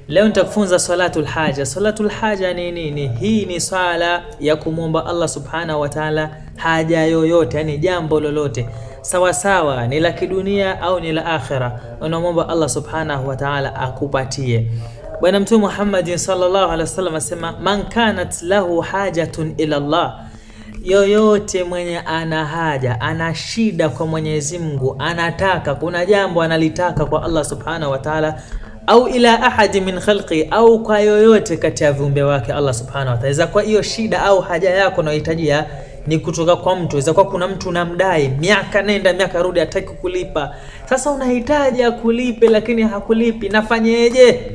Leo nitakufunza salatul haja. Salatul haja ni nini? Hii ni swala ya kumwomba Allah subhanahu wa ta'ala haja yoyote, yani jambo lolote, sawa sawa ni la kidunia au ni la akhira, unamwomba Allah subhanahu wa ta'ala akupatie. Bwana Mtume Muhammad sallallahu alaihi wasallam asema, man kanat lahu hajatun ila Allah, yoyote mwenye ana haja, ana shida kwa Mwenyezi Mungu, anataka, kuna jambo analitaka kwa Allah subhanahu wa ta'ala, au ila ahadi min khalqi, au kwa yoyote kati ya viumbe wake Allah subhanahu wa ta'ala. Kwa hiyo shida au haja yako unayohitajia ni kutoka kwa mtu. Inaweza kuwa kuna mtu unamdai miaka nenda miaka rudi, hataki kukulipa. Sasa unahitaji akulipe lakini hakulipi, nafanyeje?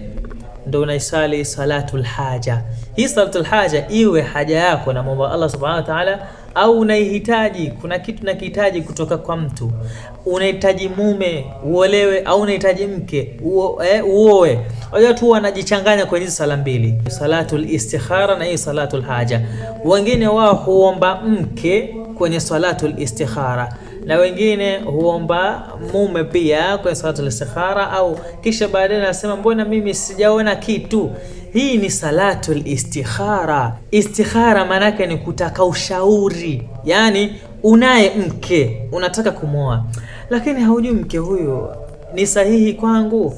Ndio unaisali salatul haja. Hii salatul haja iwe haja yako na Mungu Allah subhanahu wa ta'ala, au unahitaji, kuna kitu unakihitaji kutoka kwa mtu, unahitaji mume uolewe, au unahitaji mke uoe. Watu wanajichanganya kwenye hizo sala mbili, salatul istikhara na hii salatul haja. Wengine wao huomba mke kwenye salatul istikhara, na wengine huomba mume pia kwenye salatul istikhara, au kisha baadaye nasema mbona mimi sijaona kitu. Hii ni salatul istikhara. Istikhara maana yake ni kutaka ushauri, yani unaye mke unataka kumoa, lakini haujui mke huyo ni sahihi kwangu,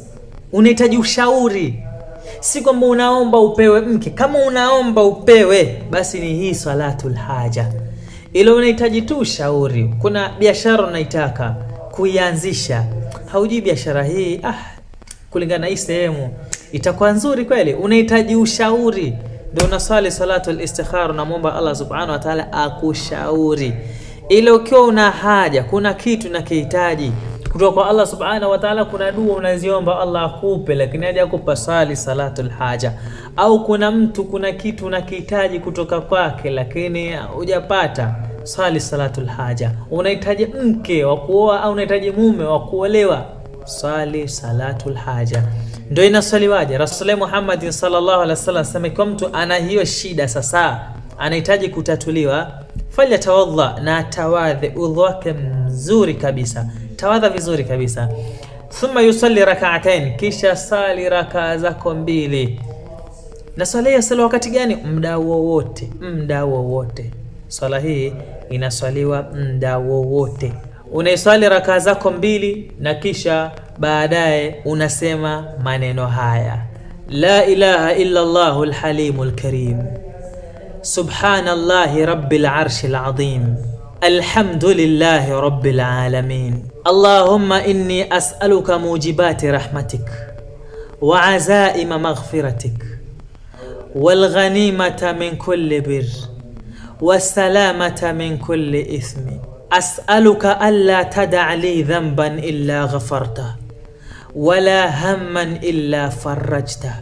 unahitaji ushauri. Si kwamba unaomba upewe mke. Kama unaomba upewe, basi ni hii salatul haja. Ile unahitaji tu ushauri. Kuna biashara unaitaka kuianzisha, haujui biashara hii kulingana na hii sehemu itakuwa nzuri kweli, unahitaji ushauri. Ndio unasali salatul istikhara, na muomba Allah subhanahu wa ta'ala akushauri. Ile ukiwa una haja, kuna kitu unakihitaji kutoka kwa Allah subhanahu wa ta'ala, kuna dua unaziomba Allah akupe, lakini haja akupa, sali salatul haja. Au kuna mtu, kuna kitu unakihitaji kutoka kwake lakini hujapata, sali salatul haja. Unahitaji mke wa kuoa au unahitaji mume wa kuolewa, sali salatul haja. Ndio inaswaliwaje? Rasulullah Muhammad sallallahu alaihi wasallam sema, kwa mtu ana hiyo shida sasa anahitaji kutatuliwa, falyatawadha, na tawadhi udhu wake mzuri kabisa, tawadha vizuri kabisa. Thumma yusalli rak'atayn, kisha sali raka zako mbili. Na swala hii sala wakati gani? Muda wowote, muda wowote. Swala hii inaswaliwa muda wowote. Unaiswali raka zako mbili na kisha baadaye unasema maneno haya: la ilaha illa Allahul halimul karim, subhanallahi rabbil arshil azim, alhamdulillahi rabbil alamin, allahumma inni as'aluka mujibati rahmatik wa azaima maghfiratik wal ghanimata min kulli bir was salamata min kulli ithmi, as'aluka alla tad'a li dhanban illa ghafarta wala hamman illa farajta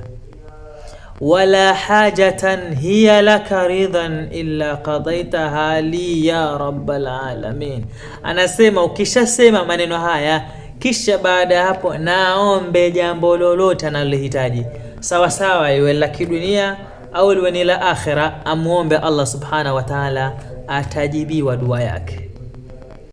wala hajatan hiya laka ridan illa qadaitaha li ya rabbal alamin. Anasema ukishasema maneno haya, kisha baada ya hapo naombe jambo lolote analihitaji, sawa sawa iwe la kidunia au iwe ni la akhira, amuombe Allah subhanahu wa ta'ala, atajibiwa dua yake.